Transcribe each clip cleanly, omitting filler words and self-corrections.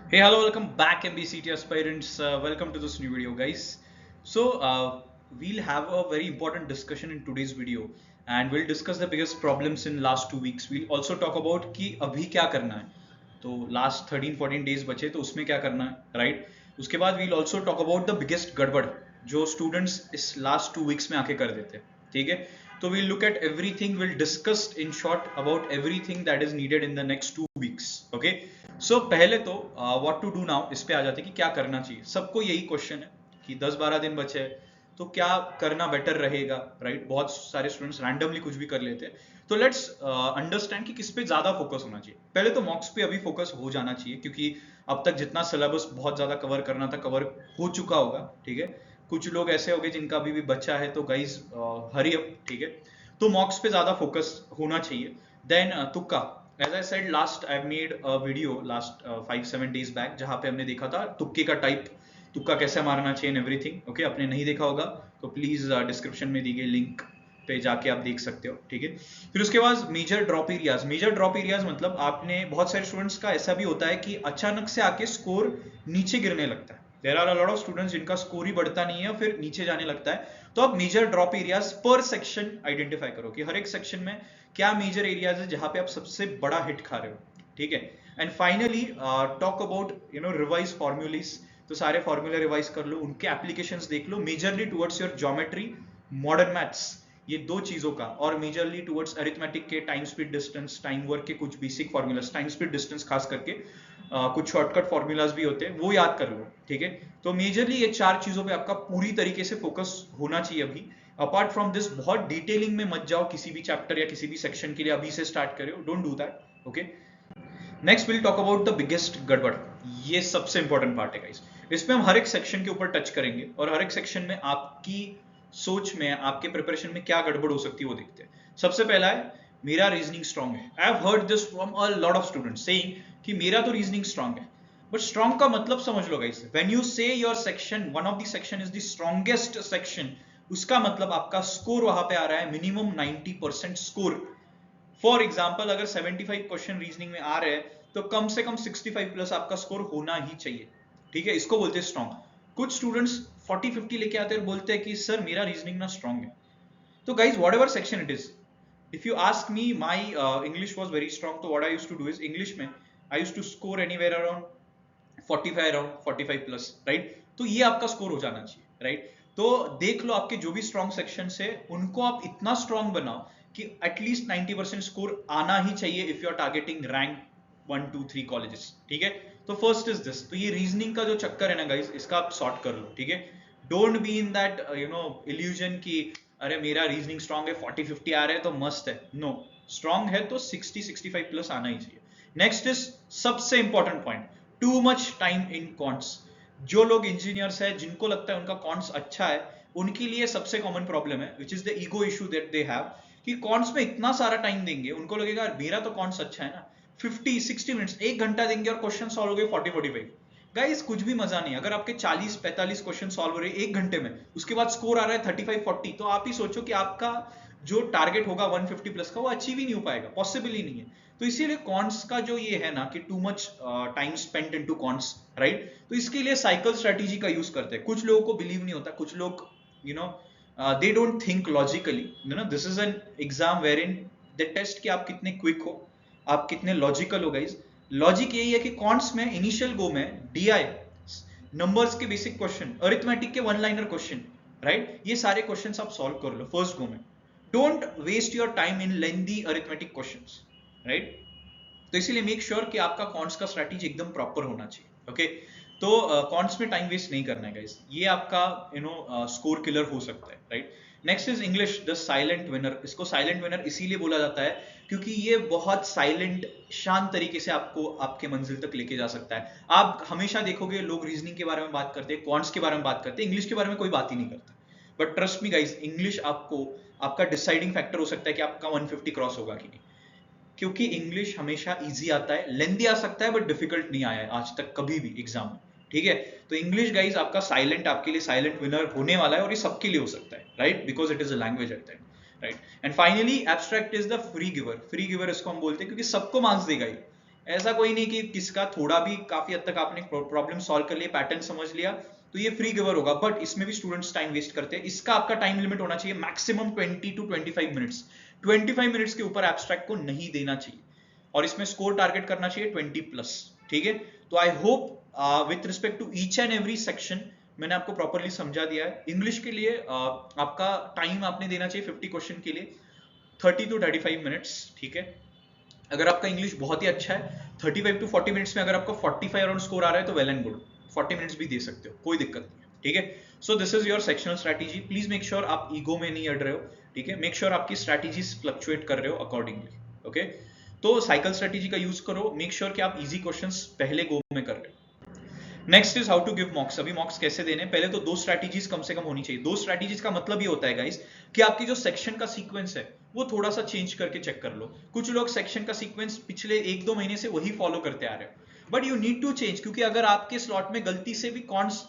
Hey, hello, welcome back, MBCT aspirants. Welcome to this new video, guys. We'll have a very important discussion in today's video, and we'll discuss the biggest problems in last 2 weeks. We'll also talk about कि अभी क्या करना है. तो last 13-14 days बचे तो उसमें क्या करना है, right? उसके बाद we'll also talk about the biggest गड़बड़ जो students इस last 2 weeks में आके कर देते हैं, ठीक है? तो we'll look at everything. We'll discuss in short about everything that is needed in the next 2 weeks. Okay. पहले तो व्हाट टू डू नाउ इस पे आ जाते हैं कि क्या करना चाहिए. सबको यही क्वेश्चन है कि 10-12 दिन बचे हैं तो क्या करना बेटर रहेगा, राइट? बहुत सारे स्टूडेंट्स रैंडमली कुछ भी कर लेते हैं. तो लेट्स अंडरस्टैंड कि किस पे ज्यादा फोकस होना चाहिए. पहले तो मॉक्स पे अभी फोकस हो जाना चाहिए क्योंकि अब तक जितना सिलेबस बहुत ज्यादा कवर करना था कवर हो चुका होगा, ठीक है? कुछ लोग ऐसे हो गए जिनका अभी भी बच्चा है, तो गाइज हरी अप, ठीक है? तो मॉक्स पे ज्यादा फोकस होना चाहिए. देन तुक्का. As I said last, I made a video last 5-7 days back जहां पे हमने देखा था तुक्के का टाइप, तुक्का कैसे मारना चाहिए, एवरीथिंग. ओके, आपने नहीं देखा होगा तो प्लीज डिस्क्रिप्शन में दी गई लिंक पे जाके आप देख सकते हो, ठीक है? फिर उसके बाद major drop areas. Major drop areas मतलब आपने बहुत सारे स्टूडेंट्स का ऐसा भी होता है कि अचानक से आके स्कोर नीचे गिरने लगता है. There are a lot of students जिनका स्कोर ही बढ़ता नहीं है, फिर नीचे जाने लगता है. तो आप मेजर ड्रॉप एरियाज पर सेक्शन आइडेंटिफाई करो कि हर एक सेक्शन में क्या मेजर एरियाज है जहां पे आप सबसे बड़ा हिट खा रहे हो, ठीक है? And finally talk about revise formulae. तो सारे फॉर्मूले रिवाइज कर लो, उनके एप्लीकेशंस देख लो, majorly towards your geometry, modern maths, ये दो चीजों का, और मेजरली टुवर्ड्स अरिथमेटिक के time speed distance, time work के कुछ basic formulas, time speed distance खास करके कुछ शॉर्टकट फॉर्मूलाज भी होते हैं वो याद कर लो, ठीक है? तो मेजरली ये चार चीजों पे आपका पूरी तरीके से फोकस होना चाहिए अभी. अपार्ट फ्रॉम दिस बहुत डिटेलिंग में मत जाओ किसी भी चैप्टर या किसी भी सेक्शन के लिए, अभी से स्टार्ट करो, don't do that. Okay, next will talk about the biggest गड़बड़. ये सबसे इंपॉर्टेंट पार्ट है गाइस. इसमें हम हर एक सेक्शन के ऊपर टच करेंगे और हर एक सेक्शन में आपकी सोच में, आपके प्रिपरेशन में क्या गड़बड़ हो सकती है वो देखते हैं. सबसे पहला है मेरा रीजनिंग स्ट्रांग है. I have heard this from a lot of students saying कि मेरा तो रीजनिंग स्ट्रांग है. बट स्ट्रांग का मतलब समझ लो गाइस. व्हेन यू से your section, one of the section is the strongest section, उसका मतलब आपका स्कोर वहां पे आ रहा है मिनिमम 90% स्कोर. फॉर एग्जाम्पल अगर 75 क्वेश्चन रीजनिंग में आ रहे हैं तो कम से कम 65 प्लस आपका स्कोर होना ही चाहिए, ठीक है? इसको बोलते हैं स्ट्रॉन्ग. कुछ स्टूडेंट्स 40-50 लेके आते हैं और बोलते हैं कि सर मेरा रीजनिंग ना स्ट्रॉन्ग है. तो guys whatever section it is, if you ask me, my English was very strong. तो what I use to do is, English में I use to score anywhere around 45, around 45 plus, right? तो ये आपका score हो जाना चाहिए, right? तो देख लो आपके जो भी स्ट्रॉन्ग सेक्शन है उनको आप इतना स्ट्रॉन्ग बनाओ कि एटलीस्ट 90% स्कोर आना ही चाहिए if you are targeting rank 1-2-3 colleges, ठीक है? तो फर्स्ट इज दिस. तो ये रीजनिंग का जो चक्कर है ना गाइस, इसका आप सॉर्ट कर लो, ठीक है? Don't be in that illusion कि अरे मेरा रीजनिंग स्ट्रॉन्ग है, 40-50 आ रहे हैं तो मस्त है. नो, स्ट्रॉन्ग है तो 60-65 प्लस आना ही चाहिए. नेक्स्ट इज सबसे important point, too much time in counts. जो लोग इंजीनियर्स है जिनको लगता है उनका कॉन्ट्स अच्छा है, उनके लिए सबसे कॉमन प्रॉब्लम है which is the ego issue that they have, कि कॉन्ट्स में इतना सारा टाइम देंगे, उनको लगेगा मेरा तो कॉन्ट्स अच्छा है ना, 50-60 मिनट्स, 1 घंटा देंगे और क्वेश्चन सॉल्व हो गए 40-45. गाइस कुछ भी मजा नहीं. अगर आपके 40-45 क्वेश्चन सॉल्व हो रहे हैं 1 घंटे में, उसके बाद स्कोर आ रहा है 35-40, तो आप ही सोचो कि आपका जो टारगेट होगा 150 प्लस का वो अचीव ही नहीं हो पाएगा, पॉसिबल ही नहीं है. तो इसीलिए कॉन्ट्स का जो ये है ना कि too much time spent into counts, right? तो इसके लिए साइकिल स्ट्रेटेजी का यूज करते हैं. कुछ लोगों को बिलीव नहीं होता, कुछ लोग they don't think logically. This is an exam wherein they test कि आप कितने क्विक हो, आप कितने लॉजिकल हो. गाइज लॉजिक यही है कि कॉन्ट्स में इनिशियल गो में डीआई, नंबर्स के बेसिक क्वेश्चन, अरिथमेटिक के वन लाइनर क्वेश्चन, राइट? ये सारे क्वेश्चंस आप सॉल्व कर लो फर्स्ट गो में. Don't waste your time in lengthy arithmetic questions, right? तो इसीलिए मेक श्योर कि आपका कॉन्ट्स का स्ट्रैटेजी एकदम प्रॉपर होना चाहिए. ओके, तो कॉन्ट्स में टाइम वेस्ट नहीं करना है गाइस, ये आपका स्कोर किलर हो सकता है, right? Next is English, the silent winner. इसको साइलेंट विनर इसीलिए बोला जाता है क्योंकि ये बहुत साइलेंट, शांत तरीके से आपको आपके मंजिल तक लेके जा सकता है. आप हमेशा देखोगे लोग रीजनिंग के बारे में बात करते हैं, कॉन्ट्स के बारे में बात करते हैं, इंग्लिश के बारे में कोई बात ही नहीं करता. But trust me guys, English आपको, आपका डिसाइडिंग फैक्टर हो सकता है कि आपका 150 क्रॉस होगा कि नहीं. क्योंकि इंग्लिश हमेशा इजी आता है, लेंदी आ सकता है बट डिफिकल्ट नहीं आया है आज तक कभी भी एग्जाम में, ठीक है? तो इंग्लिश गाइज आपका साइलेंट, आपके लिए साइलेंट विनर होने वाला है और ये सबके लिए हो सकता है, right? Because it is a language at that, right? And finally abstract is the free giver. Free giver इसको हम बोलते हैं क्योंकि सबको मार्क्स देगा ही. ऐसा कोई नहीं कि किसका थोड़ा भी काफी हद तक आपने प्रॉब्लम सॉल्व कर लिया, पैटर्न समझ लिया तो ये फ्री गिवर होगा, बट इसमें भी स्टूडेंट्स टाइम वेस्ट करते हैं। इसका आपका टाइम लिमिट होना चाहिए मैक्सिमम 20 to 25 मिनट्स। 25 मिनट्स के ऊपर एब्स्ट्रैक्ट को नहीं देना चाहिए और इसमें स्कोर टारगेट करना चाहिए 20+। ठीक है, तो I hope with respect to each and every section मैंने आपको प्रॉपरली समझा दिया है। इंग्लिश के लिए आपका टाइम आपने देना चाहिए 50 क्वेश्चन के लिए 30 to 35 मिनट्स। ठीक है, अगर आपका इंग्लिश बहुत ही अच्छा है 35 to 40 मिनट्स में अगर आपका 45 अराउंड स्कोर आ रहा है तो वेल एंड गुड, 40 मिनट्स भी दे सकते हो, कोई दिक्कत नहीं है। ठीक है, so this is your sectional strategy. Please make sure आप ईगो में नहीं अड़ रहे हो। ठीक है, मेक श्योर आपकी स्ट्रैटेजीज फ्लक्चुएट कर रहे हो अकॉर्डिंगली। ओके, तो साइकिल स्ट्रैटेजी का यूज करो, मेक श्योर कि आप इजी क्वेश्चंस पहले गो में कर रहे हो। Next is how to give mocks. अभी मॉक्स कैसे देने, पहले तो 2 स्ट्रैटेजीज कम से कम होनी चाहिए। 2 स्ट्रैटेजीज का मतलब ये होता है गाइस कि आपकी जो सेक्शन का सीक्वेंस है वो थोड़ा सा चेंज करके चेक कर लो। कुछ लोग सेक्शन का सीक्वेंस पिछले 1-2 महीने से वही फॉलो करते आ रहे हो, but you need to change, क्योंकि अगर आपके स्लॉट में गलती से भी कॉन्स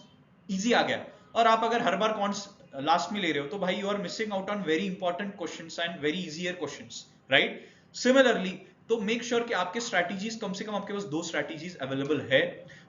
इजी आ गया और आप अगर हर बार कॉन्स लास्ट में ले रहे हो तो भाई you are missing out on very important questions and very easier questions, right. Similarly तो मेक श्योर कि आपके स्ट्रैटेजीज कम से कम आपके पास 2 स्ट्रैटेजीज अवेलेबल है,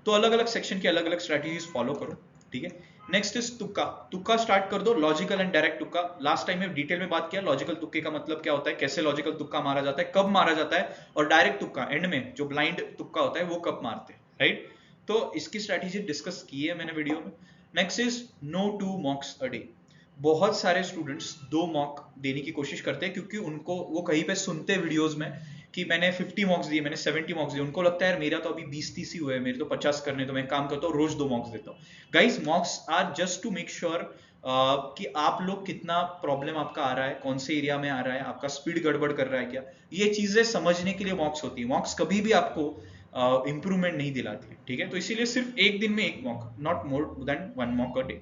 तो अलग अलग सेक्शन के अलग अलग स्ट्रैटेजीज फॉलो करो। ठीक है, नेक्स्ट इज तुक्का। तुक्का स्टार्ट कर दो, लॉजिकल एंड डायरेक्ट तुक्का। लास्ट टाइम में डिटेल में बात किया लॉजिकल तुक्के का मतलब क्या होता है, कैसे लॉजिकल तुक्का मारा जाता है, कब मारा जाता है, और डायरेक्ट तुक्का एंड में जो ब्लाइंड तुक्का होता है वो कब मारते हैं, राइट। तो इसकी स्ट्रैटेजी डिस्कस की है मैंने वीडियो में। Next is no 2 mocks a day. बहुत सारे स्टूडेंट्स 2 मॉक देने की कोशिश करते हैं क्योंकि उनको वो कहीं पे सुनते हैं वीडियोस में कि मैंने 50 मॉक्स दिए, मैंने 70 मॉक्स दिए, उनको लगता है यार मेरा तो अभी 20-30 ही हुए हैं, मेरे तो 50 करने, तो मैं काम करता हूँ रोज 2 मॉक्स देता हूँ। Guys mocks are just to make sure कि आप लोग कितना प्रॉब्लम आपका आ रहा है, कौन से एरिया में आ रहा है, आपका स्पीड गड़बड़ कर रहा है क्या, ये चीजें समझने के लिए मॉक्स होती है। मॉक्स कभी भी आपको इंप्रूवमेंट नहीं दिलाती है। ठीक है, तो इसीलिए सिर्फ एक दिन में 1 mock, not more than 1 mock a day.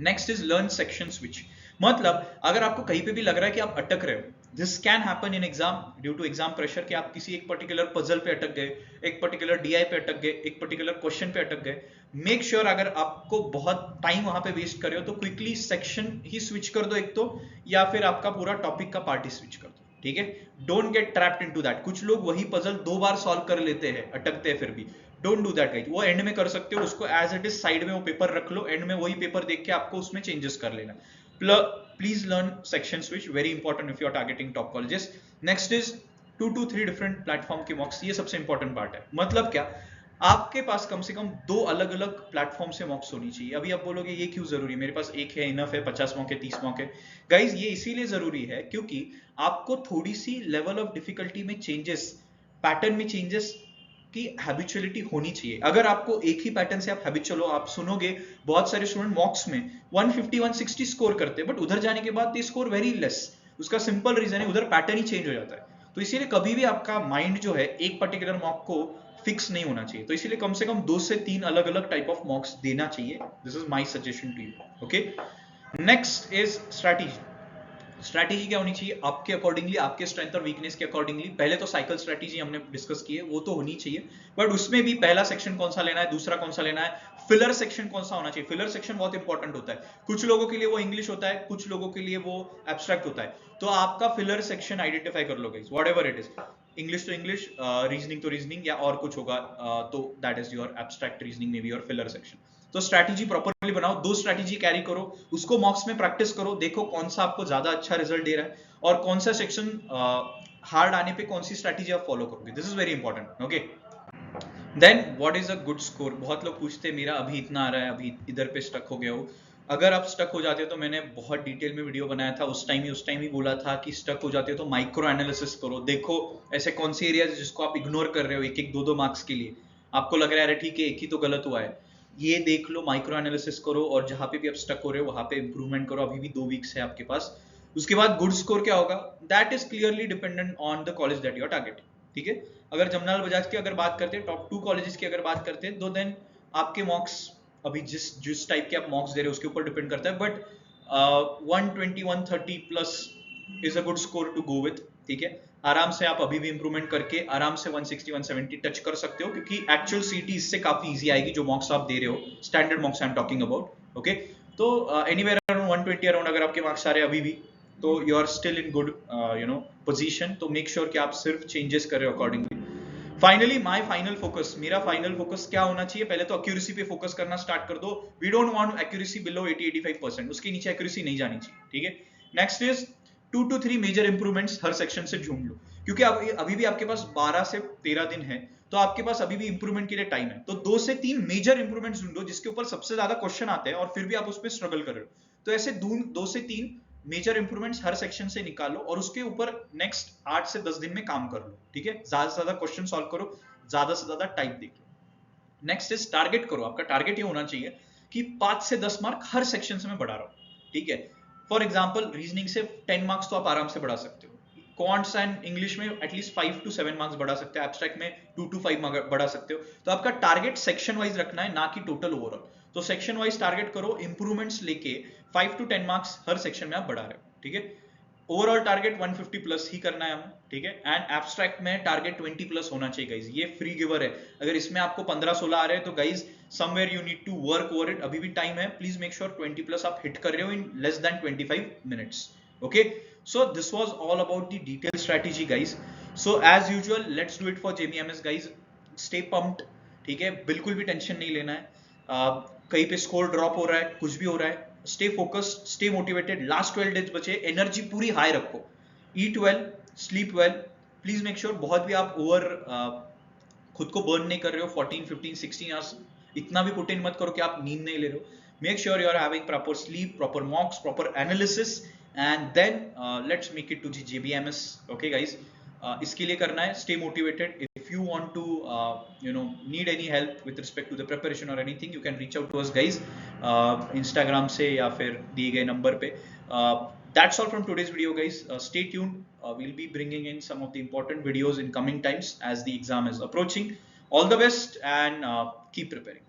Next is learn section switch. मतलब अगर आपको कहीं पे भी लग रहा है कि आप अटक रहे हो, this can happen in exam due to exam pressure, कि आप किसी एक पर्टिकुलर पजल पे अटक गए, एक पर्टिकुलर डीआई पे अटक गए, एक पर्टिकुलर क्वेश्चन पे अटक गए। मेक श्योर अगर आपको बहुत टाइम वहां पे वेस्ट कर रहे हो तो क्विकली सेक्शन ही स्विच कर दो एक तो, या फिर आपका पूरा टॉपिक का पार्ट ही स्विच कर दो। ठीक है, don't get trapped into that. कुछ लोग वही पजल 2 बार सॉल्व कर लेते हैं, अटकते हैं फिर भी। डोंट डू दैट गाइस, वो एंड में कर सकते हो, उसको एज इट इज साइड में वो पेपर रख लो, एंड में वही पेपर देख के आपको उसमें चेंजेस कर लेना। Please learn section switch, very important if you are targeting top colleges. Next is 2 to 3 different platform के मॉक्स। ये सबसे इंपॉर्टेंट पार्ट है। मतलब क्या, आपके पास कम से कम 2 अलग अलग प्लेटफॉर्म से मॉक्स होनी चाहिए। अभी आप बोलोगे ये क्यों जरूरी है, मेरे पास एक है इनफ है, 50 मॉक है, 30 मॉक है। गाइज ये इसीलिए जरूरी है क्योंकि आपको थोड़ी सी लेवल ऑफ डिफिकल्टी में चेंजेस, पैटर्न में चेंजेस की हैबिचुअलिटी होनी चाहिए। अगर आपको एक ही पैटर्न से आप हैबिचुअल हो, आप सुनोगे बहुत सारे स्टूडेंट मॉक्स में 150 160 स्कोर करते हैं, बट उधर जाने के बाद दे स्कोर वेरी लेस। उसका सिंपल रीजन है उधर पैटर्न ही चेंज हो जाता है। तो इसीलिए कभी भी आपका माइंड जो है एक पर्टिकुलर मॉक को फिक्स नहीं होना चाहिए। तो इसीलिए कम से कम 2 से 3 अलग अलग टाइप ऑफ मॉक्स देना चाहिए। This is my suggestion to you. Okay, next is strategy. Strategy क्या होनी चाहिए आपके अकॉर्डिंगली, आपके स्ट्रेंथ और वीकनेस के अकॉर्डिंगली। पहले तो साइकिल स्ट्रैटेजी हमने डिस्कस की है, वो तो होनी चाहिए, बट उसमें भी पहला सेक्शन कौन सा लेना है, दूसरा कौन सा लेना है, फिलर सेक्शन कौन सा होना चाहिए। फिलर सेक्शन बहुत इंपॉर्टेंट होता है। कुछ लोगों के लिए वो इंग्लिश होता है, कुछ लोगों के लिए वो एब्स्ट्रैक्ट होता है। तो आपका फिलर सेक्शन आइडेंटिफाई कर लो guys, whatever it is. English तो इंग्लिश, रीजनिंग तो रीजनिंग, या और कुछ होगा तो that is your abstract reasoning में भी योर फिलर सेक्शन। तो स्ट्रैटेजी प्रॉपरली बनाओ, 2 स्ट्रैटेजी कैरी करो, उसको मॉक्स में प्रैक्टिस करो, देखो कौन सा आपको ज्यादा अच्छा रिजल्ट दे रहा है और कौन सा सेक्शन हार्ड आने पे कौन सी स्ट्रैटेजी आप फॉलो करोगे। This is very important. Okay, then what is a good score. बहुत लोग पूछते हैं मेरा अभी इतना आ रहा है, अभी इधर पे स्टक हो गया हो। अगर आप स्टक हो जाते हो तो मैंने बहुत डिटेल में वीडियो बनाया था, उस टाइम ही बोला था कि स्टक हो जाते हो तो माइक्रो एनालिसिस करो। देखो ऐसे कौन से एरिया जिसको आप इग्नोर कर रहे हो एक 2 मार्क्स के लिए, आपको लग रहा है अरे ठीक है एक ही तो गलत हुआ है, ये देख लो, माइक्रो एनालिसिस करो, और जहां पे भी आप स्टक हो रहे हो वहां पे इंप्रूवमेंट करो। अभी भी 2 वीक्स है आपके पास। उसके बाद गुड स्कोर क्या होगा, that is clearly dependent on the college that you are targeting. ठीक है, अगर जमनालाल बजाज की अगर बात करते हैं, टॉप 2 कॉलेजेस की अगर बात करते हैं, तो देन आपके मॉक्स अभी जिस टाइप के आप मॉक्स दे रहे हो उसके ऊपर डिपेंड करता है, but 120 130 plus is a good score to go with. ठीक है, आराम से आप अभी भी इंप्रूवमेंट करके आराम से 160 170 टच कर सकते हो, क्योंकि एक्चुअल सीटी इससे काफी इजी आएगी जो मॉक्स आप दे रहे हो, standard mocks I am talking about. Okay, तो एनीवेयर अराउंड 120 अराउंड अगर आपके मार्क्स आ रहे हैं अभी भी, तो you are still in good position. तो मेक श्योर कि आप सिर्फ चेंजेस कर रहे हो accordingly. Finally my final focus, मेरा फाइनल फोकस क्या होना चाहिए? पहले तो एक्यूरेसी पे फोकस करना स्टार्ट कर दो. We don't want accuracy below 80-85%, उसके नीचे एक्यूरेसी नहीं जानी चाहिए. ठीक है. Next is 2 to 3 major improvements हर सेक्शन से ढूंढ लो, क्योंकि अभी भी आपके पास 12 से 13 दिन है, तो आपके पास अभी भी इंप्रूवमेंट के लिए टाइम है. तो 2 से 3 मेजर इंप्रूवमेंट्स ढूंढो जिसके ऊपर सबसे ज्यादा क्वेश्चन आते हैं और फिर भी आप उस पर स्ट्रगल कर रहे हो. तो ऐसे 2 से 3 मेजर इंप्रूवमेंट्स हर सेक्शन से निकालो और उसके ऊपर नेक्स्ट 8 से 10 दिन में काम कर लो. ठीक है. ज्यादा से ज्यादा क्वेश्चन सॉल्व करो, ज्यादा से ज्यादा टाइप देख लो. नेक्स्ट इज टारगेट करो. आपका टारगेट ये होना चाहिए कि 5 से 10 मार्क हर सेक्शन से मैं बढ़ा रहा हूं. ठीक है. फॉर एग्जाम्पल रीजनिंग से 10 मार्क्स तो आप आराम से बढ़ा सकते हो. क्वांट्स एंड इंग्लिश में एटलीस्ट 5 to 7 मार्क्स बढ़ा सकते हो. एब्स्ट्रैक्ट में 2 to 5 बढ़ा सकते हो. तो आपका टारगेट सेक्शन वाइज रखना है, ना कि टोटल ओवरऑल. तो सेक्शन वाइज टारगेट करो, इंप्रूवमेंट्स लेके 5 to 10 मार्क्स हर सेक्शन में आप बढ़ा रहे हो. ठीक है. ओवरऑल टारगेट 150 प्लस ही करना है हमें. ठीक है. एंड एब्स्ट्रैक्ट में टारगेट 20 प्लस होना चाहिए गाइज. ये फ्री गिवर है. अगर इसमें आपको 15-16 आ रहे हैं तो guys somewhere you need to work over it. अभी भी टाइम है. प्लीज मेक श्योर 20 प्लस आप हिट कर रहे हो in less than 25 minutes. Okay. So this was all about the detailed strategy guys. So as usual let's do it for JBMS guys. Stay pumped. ठीक है. बिल्कुल भी tension नहीं लेना है. कहीं पे स्कोर ड्रॉप हो रहा है, कुछ भी हो रहा है, stay focused, stay motivated. Last 12 days बचे, एनर्जी पूरी हाई रखो. ईट well, sleep well. Please make sure बहुत भी आप ओवर खुद को बर्न नहीं कर रहे हो. 14, 15, 16 आवर्स इतना भी पुट इन मत करो कि आप नींद नहीं ले रहे हो. Make sure you are having proper sleep, proper mocks, proper analysis, and then let's make it to the JBMS. Okay guys, इसके लिए करना है stay motivated. If you want to need any help with respect to the preparation or anything, you can reach out to us guys, Instagram से या फिर दिए गए number पे. That's all from today's video guys. Stay tuned. We'll be bringing in some of the important videos in coming times as the exam is approaching. All the best and keep preparing.